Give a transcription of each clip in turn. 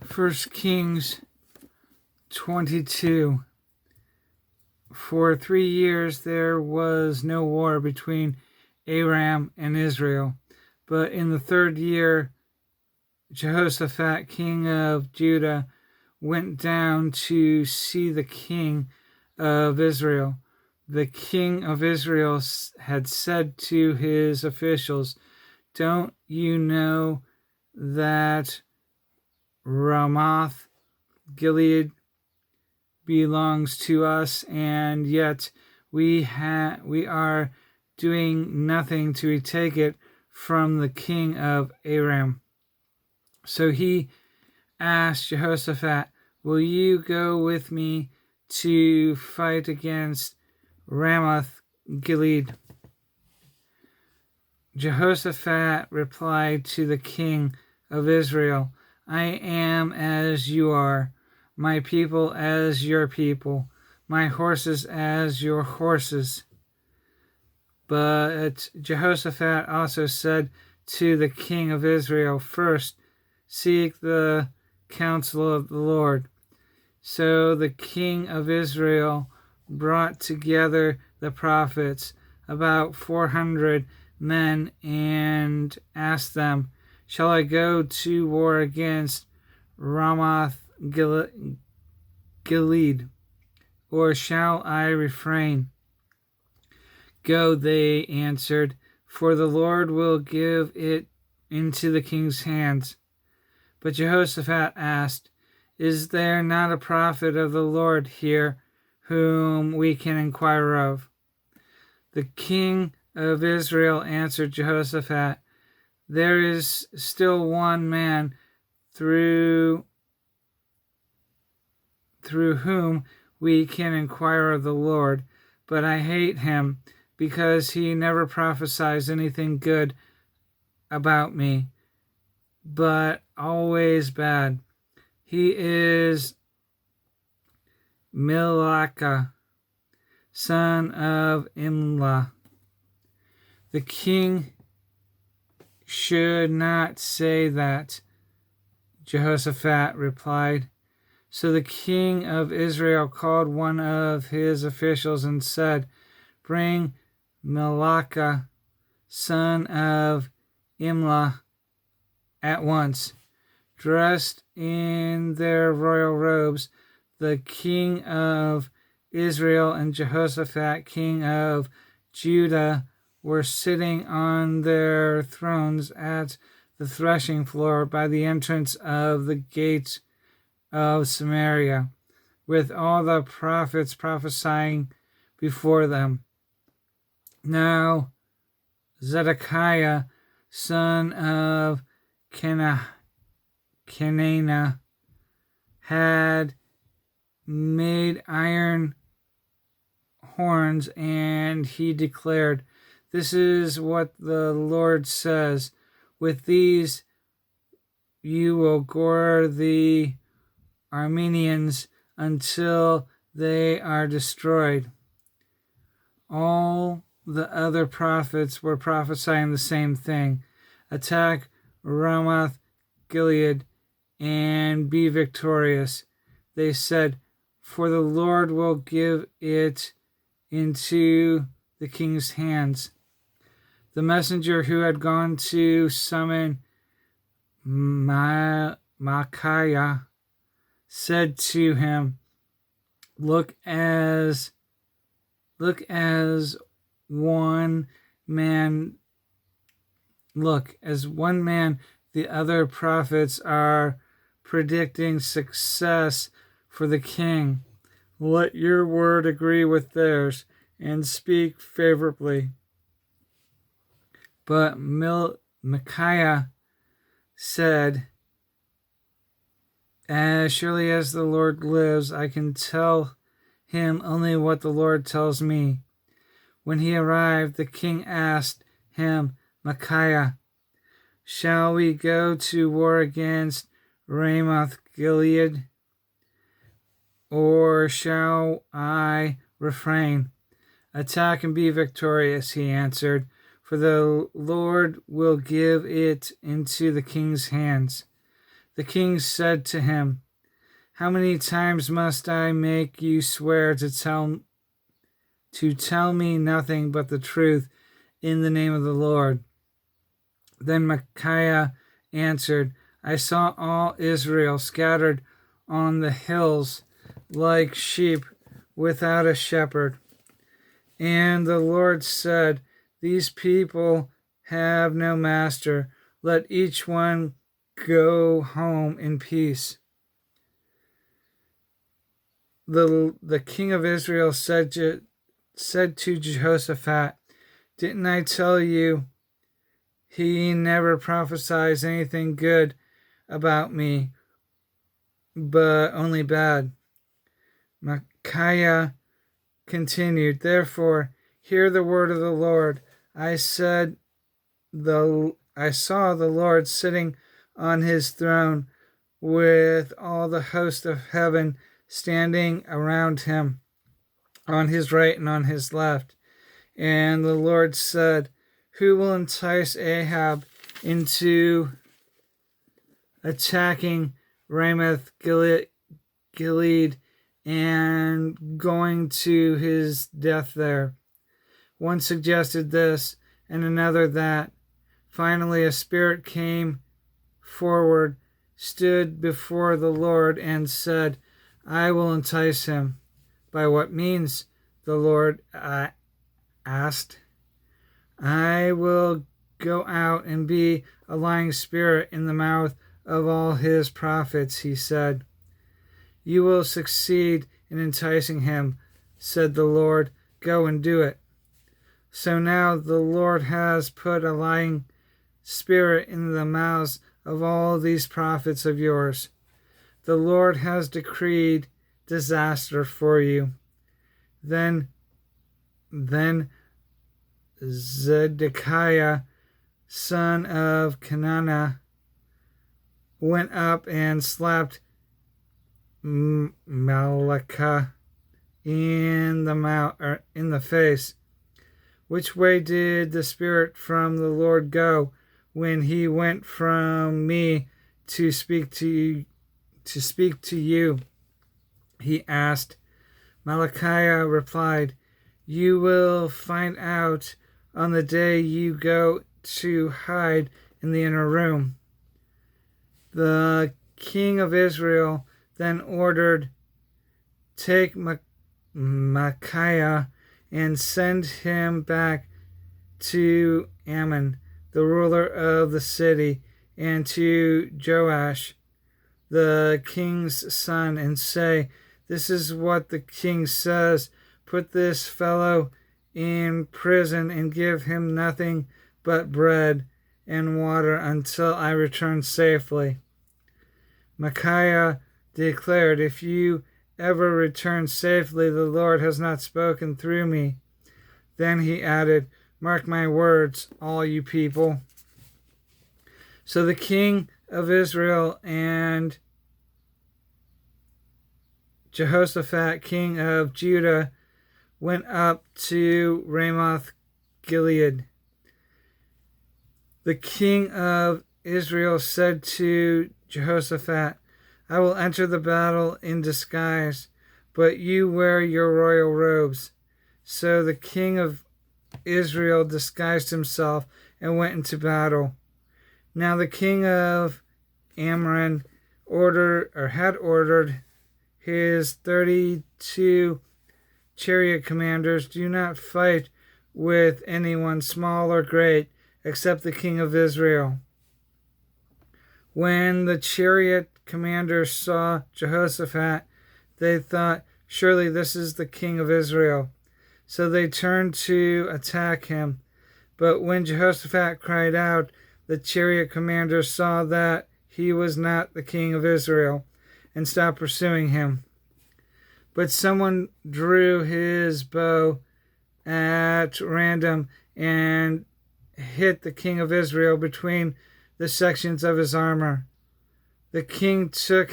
First Kings 22. For 3 years there was no war between Aram and Israel. But in the 3rd year, Jehoshaphat, king of Judah, went down to see the king of Israel. The king of Israel had said to his officials, "Don't you know that Ramoth Gilead belongs to us, and yet we are doing nothing to retake it from the king of Aram?" So he asked Jehoshaphat, "Will you go with me to fight against Ramoth Gilead?" Jehoshaphat replied to the king of Israel, "I am as you are, my people as your people, my horses as your horses." But Jehoshaphat also said to the king of Israel, "First, seek the counsel of the Lord." So the king of Israel brought together the prophets, about 400 men, and asked them, "Shall I go to war against Ramoth Gilead, or shall I refrain?" "Go," they answered, "for the Lord will give it into the king's hands." But Jehoshaphat asked, "Is there not a prophet of the Lord here whom we can inquire of?" The king of Israel answered Jehoshaphat, "There is still one man through whom we can inquire of the Lord, but I hate him because he never prophesies anything good about me, but always bad. He is Milcah, son of Imlah." The king should not say that, Jehoshaphat replied. So the king of Israel called one of his officials and said, "Bring Milcah, son of Imlah, at once." Dressed in their royal robes, the king of Israel and Jehoshaphat, king of Judah, were sitting on their thrones at the threshing floor by the entrance of the gates of Samaria, with all the prophets prophesying before them. Now Zedekiah, son of Kenana, had made iron horns, and he declared, "This is what the Lord says, with these you will gore the Arameans until they are destroyed." All the other prophets were prophesying the same thing. "Attack Ramoth Gilead and be victorious," they said, "for the Lord will give it into the king's hands." The messenger who had gone to summon Micaiah said to him, Look as one man, the other prophets are predicting success for the king. Let your word agree with theirs and speak favorably." But Micaiah said, "As surely as the Lord lives, I can tell him only what the Lord tells me." When he arrived, the king asked him, "Micaiah, shall we go to war against Ramoth Gilead, or shall I refrain?" "Attack and be victorious," he answered, "for the Lord will give it into the king's hands." The king said to him, "How many times must I make you swear to tell me nothing but the truth in the name of the Lord?" Then Micaiah answered, "I saw all Israel scattered on the hills like sheep without a shepherd. And the Lord said, These people have no master. Let each one go home in peace." The king of Israel said to Jehoshaphat, "Didn't I tell you he never prophesies anything good about me, but only bad?" Micaiah continued, "Therefore, hear the word of the Lord. I saw the Lord sitting on his throne with all the host of heaven standing around him on his right and on his left. And the Lord said, Who will entice Ahab into attacking Ramoth Gilead and going to his death there?" One suggested this and another that. Finally, a spirit came forward, stood before the Lord, and said, "I will entice him." "By what means?" the Lord asked. "I will go out and be a lying spirit in the mouth of all his prophets," he said. "You will succeed in enticing him," said the Lord. "Go and do it." So now the Lord has put a lying spirit in the mouths of all these prophets of yours. The Lord has decreed disaster for you. Then Zedekiah, son of Kenana, went up and slapped Malachah in the face. "Which way did the spirit from the Lord go when he went from me to speak to you?" he asked. Malachi replied, "You will find out on the day you go to hide in the inner room." The king of Israel then ordered, "Take Micaiah and send him back to Amon, the ruler of the city, and to Joash, the king's son, and say, 'This is what the king says. Put this fellow in prison and give him nothing but bread and water until I return safely.'" Micaiah declared, "If you ever return safely, the Lord has not spoken through me." Then he added, "Mark my words, all you people." So the king of Israel and Jehoshaphat, king of Judah, went up to Ramoth Gilead. The king of Israel said to Jehoshaphat, "I will enter the battle in disguise, but you wear your royal robes." So the king of Israel disguised himself and went into battle. Now the king of Ammon had ordered his 32 chariot commanders, "Do not fight with anyone small or great, except the king of Israel." When the chariot commanders saw Jehoshaphat, they thought, "Surely this is the king of Israel." So they turned to attack him. But when Jehoshaphat cried out, the chariot commanders saw that he was not the king of Israel and stopped pursuing him. But someone drew his bow at random and hit the king of Israel between the sections of his armor. The king told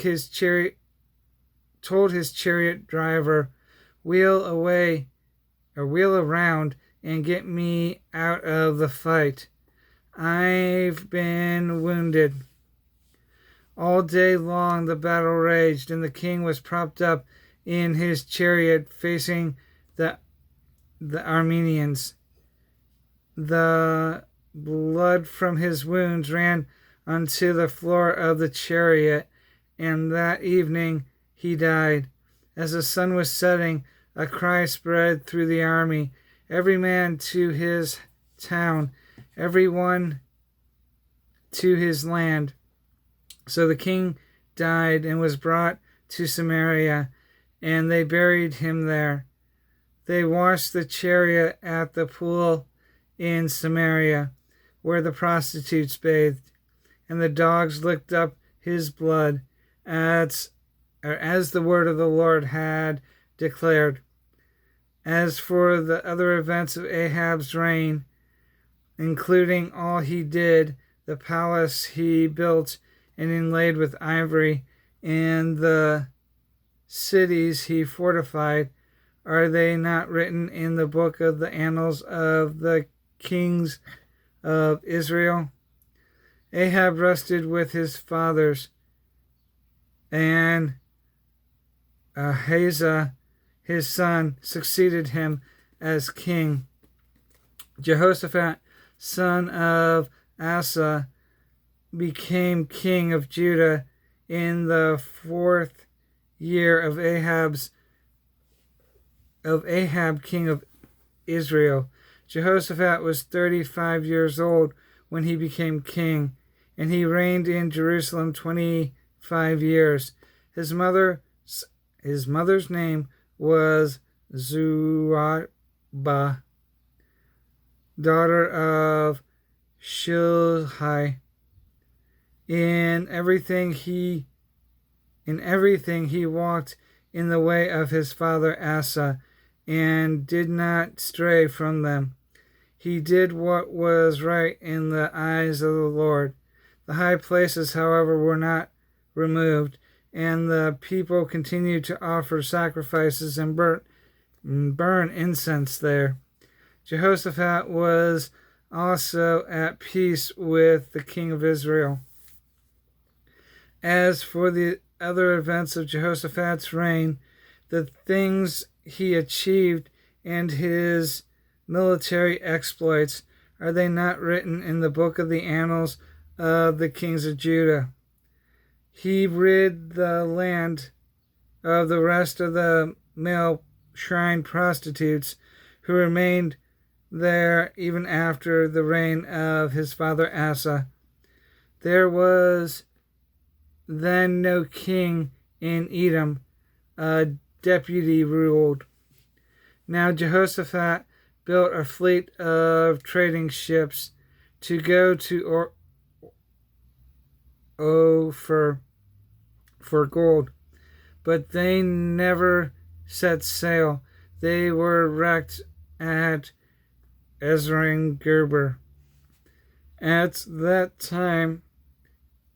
his chariot driver, wheel around and get me out of the fight. I've been wounded." All day long the battle raged, and the king was propped up in his chariot facing the Armenians. The blood from his wounds ran onto the floor of the chariot, and that evening he died. As the sun was setting, a cry spread through the army, every man to his town, every one to his land. So the king died and was brought to Samaria, and they buried him there. They washed the chariot at the pool in Samaria, where the prostitutes bathed, and the dogs licked up his blood, as the word of the Lord had declared. As for the other events of Ahab's reign, including all he did, the palace he built and inlaid with ivory, and the cities he fortified, are they not written in the book of the annals of the kings of Israel? Ahab rested with his fathers, and Ahaziah, his son, succeeded him as king. Jehoshaphat, son of Asa, became king of Judah in the 4th year of Ahab, king of Israel. Jehoshaphat was 35 years old when he became king, and he reigned in Jerusalem 25 years. His mother's name was Zuabah, daughter of Shilhi. In everything he walked in the way of his father Asa, and did not stray from them. He did what was right in the eyes of the Lord. The high places, however, were not removed, and the people continued to offer sacrifices and burn incense there. Jehoshaphat was also at peace with the king of Israel. As for the other events of Jehoshaphat's reign, the things he achieved and his military exploits, are they not written in the book of the annals of the kings of Judah? He rid the land of the rest of the male shrine prostitutes who remained there even after the reign of his father Asa. There was then no king in Edom. A deputy ruled. Now Jehoshaphat built a fleet of trading ships to go to Ophir for gold, but they never set sail. They were wrecked at Ezion-Geber. At that time,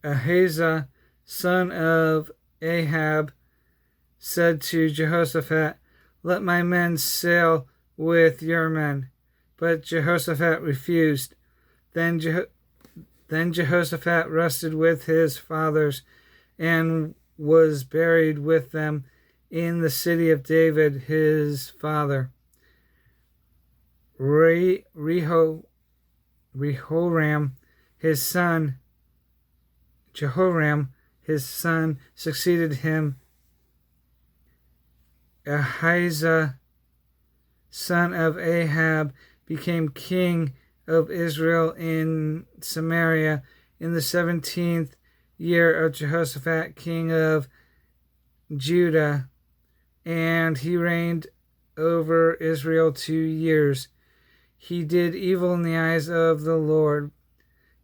Ahaziah, son of Ahab, said to Jehoshaphat, "Let my men sail with your men." But Jehoshaphat refused. Then Jehoshaphat rested with his fathers and was buried with them in the city of David his father. Jehoram, his son, succeeded him. Ahaziah, son of Ahab, became king of Israel in Samaria in the 17th year of Jehoshaphat, king of Judah, and he reigned over Israel 2 years. He did evil in the eyes of the Lord,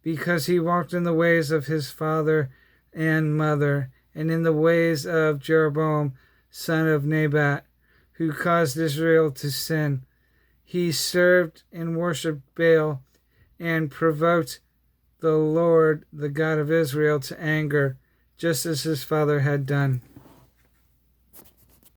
because he walked in the ways of his father and mother, and in the ways of Jeroboam, son of Nebat, who caused Israel to sin. He served and worshipped Baal, and provoked the Lord, the God of Israel, to anger, just as his father had done.